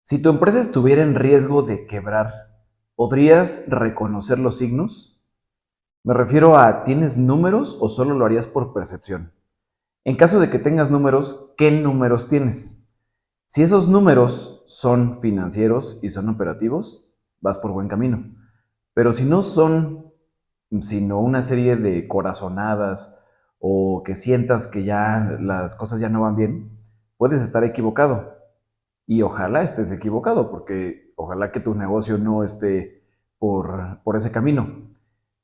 Si tu empresa estuviera en riesgo de quebrar, ¿podrías reconocer los signos? Me refiero a, ¿tienes números o solo lo harías por percepción? En caso de que tengas números, ¿qué números tienes? Si esos números son financieros y son operativos, vas por buen camino. Pero si no son, sino una serie de corazonadas o que sientas que ya las cosas ya no van bien, puedes estar equivocado. Y ojalá estés equivocado, porque ojalá que tu negocio no esté por ese camino.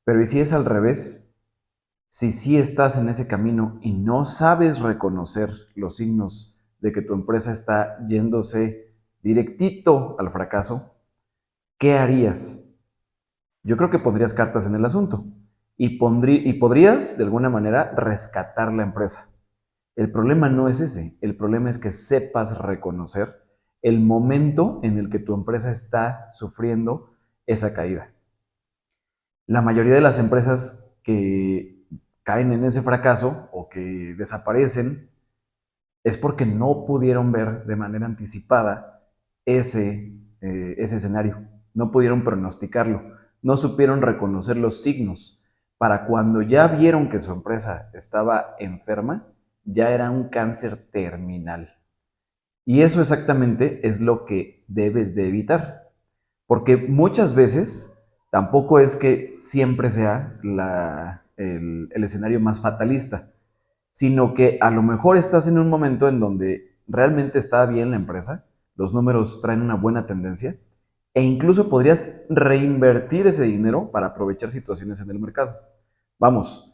Pero ¿y si es al revés? Si sí estás en ese camino y no sabes reconocer los signos de que tu empresa está yéndose directito al fracaso, ¿qué harías? Yo creo que pondrías cartas en el asunto y podrías, de alguna manera, rescatar la empresa. El problema no es ese, el problema es que sepas reconocer el momento en el que tu empresa está sufriendo esa caída. La mayoría de las empresas que caen en ese fracaso o que desaparecen es porque no pudieron ver de manera anticipada ese escenario, no pudieron pronosticarlo, no supieron reconocer los signos para cuando ya vieron que su empresa estaba enferma, ya era un cáncer terminal. Y eso exactamente es lo que debes de evitar, porque muchas veces tampoco es que siempre sea el escenario más fatalista, sino que a lo mejor estás en un momento en donde realmente está bien la empresa, los números traen una buena tendencia, e incluso podrías reinvertir ese dinero para aprovechar situaciones en el mercado. Vamos,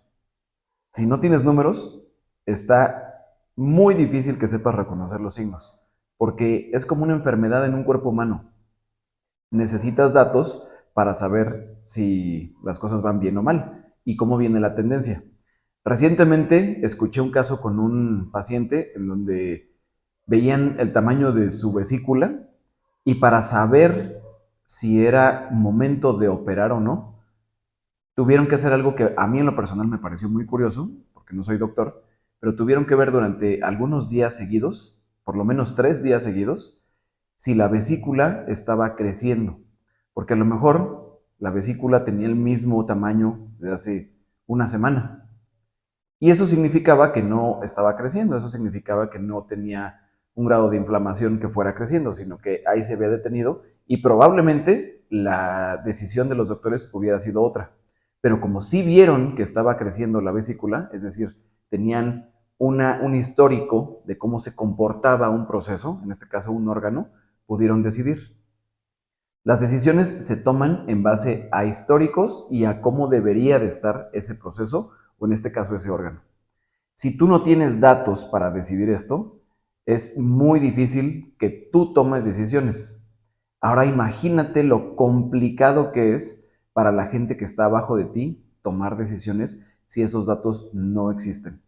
si no tienes números, está muy difícil que sepas reconocer los signos, porque es como una enfermedad en un cuerpo humano. Necesitas datos para saber si las cosas van bien o mal y cómo viene la tendencia. Recientemente escuché un caso con un paciente en donde veían el tamaño de su vesícula y para saber si era momento de operar o no, tuvieron que hacer algo que a mí en lo personal me pareció muy curioso, porque no soy doctor, pero tuvieron que ver durante algunos días seguidos, por lo menos 3 días seguidos, si la vesícula estaba creciendo, porque a lo mejor la vesícula tenía el mismo tamaño de hace una semana. Y eso significaba que no estaba creciendo, eso significaba que no tenía un grado de inflamación que fuera creciendo, sino que ahí se había detenido y probablemente la decisión de los doctores hubiera sido otra. Pero como sí vieron que estaba creciendo la vesícula, es decir, tenían un histórico de cómo se comportaba un proceso, en este caso un órgano, pudieron decidir. Las decisiones se toman en base a históricos y a cómo debería de estar ese proceso, o en este caso ese órgano. Si tú no tienes datos para decidir esto, es muy difícil que tú tomes decisiones. Ahora imagínate lo complicado que es para la gente que está abajo de ti tomar decisiones si esos datos no existen.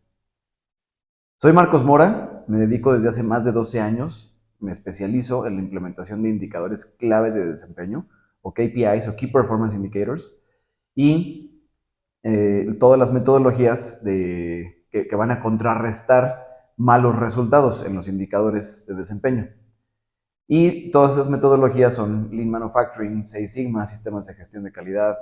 Soy Marcos Mora, me dedico desde hace más de 12 años, me especializo en la implementación de indicadores clave de desempeño, o KPIs, o Key Performance Indicators, y todas las metodologías que van a contrarrestar malos resultados en los indicadores de desempeño. Y todas esas metodologías son Lean Manufacturing, Six Sigma, sistemas de gestión de calidad,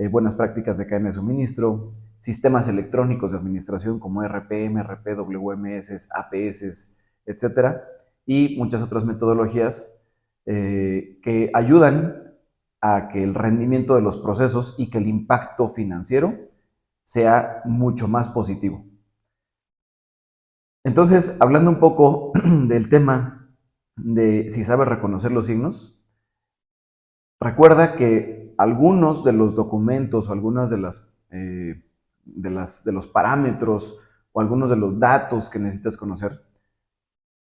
buenas prácticas de cadena de suministro, sistemas electrónicos de administración como RP, MRP, WMS, APS, etcétera, y muchas otras metodologías que ayudan a que el rendimiento de los procesos y que el impacto financiero sea mucho más positivo. Entonces, hablando un poco del tema de si sabes reconocer los signos, recuerda que algunos de los documentos o algunas de los parámetros o algunos de los datos que necesitas conocer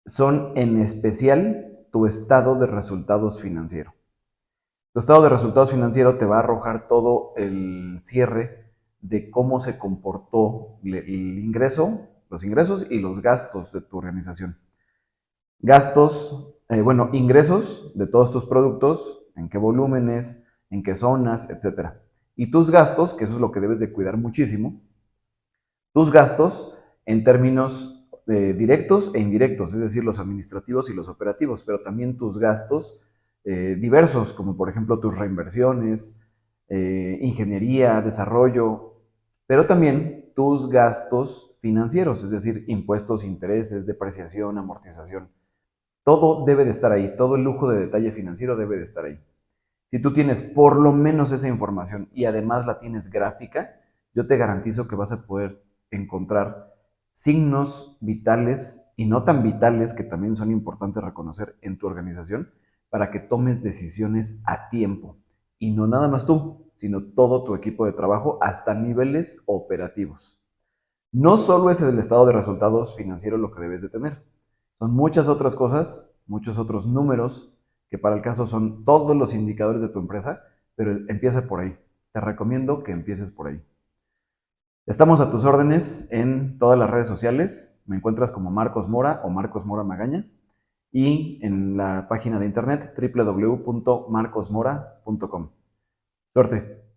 son en especial tu estado de resultados financiero. Tu estado de resultados financiero te va a arrojar todo el cierre de cómo se comportó el ingreso, los ingresos y los gastos de tu organización. Gastos, ingresos de todos tus productos, en qué volúmenes, en qué zonas, etcétera. Y tus gastos, que eso es lo que debes de cuidar muchísimo, tus gastos en términos directos e indirectos, es decir, los administrativos y los operativos, pero también tus gastos diversos, como por ejemplo tus reinversiones, ingeniería, desarrollo, pero también tus gastos financieros, es decir, impuestos, intereses, depreciación, amortización. Todo debe de estar ahí, todo el lujo de detalle financiero debe de estar ahí. Si tú tienes por lo menos esa información y además la tienes gráfica, yo te garantizo que vas a poder encontrar signos vitales y no tan vitales que también son importantes reconocer en tu organización para que tomes decisiones a tiempo. Y no nada más tú, sino todo tu equipo de trabajo hasta niveles operativos. No solo es el estado de resultados financieros lo que debes de tener, son muchas otras cosas, muchos otros números, que para el caso son todos los indicadores de tu empresa, pero empieza por ahí. Te recomiendo que empieces por ahí. Estamos a tus órdenes en todas las redes sociales. Me encuentras como Marcos Mora o Marcos Mora Magaña y en la página de internet www.marcosmora.com. Suerte.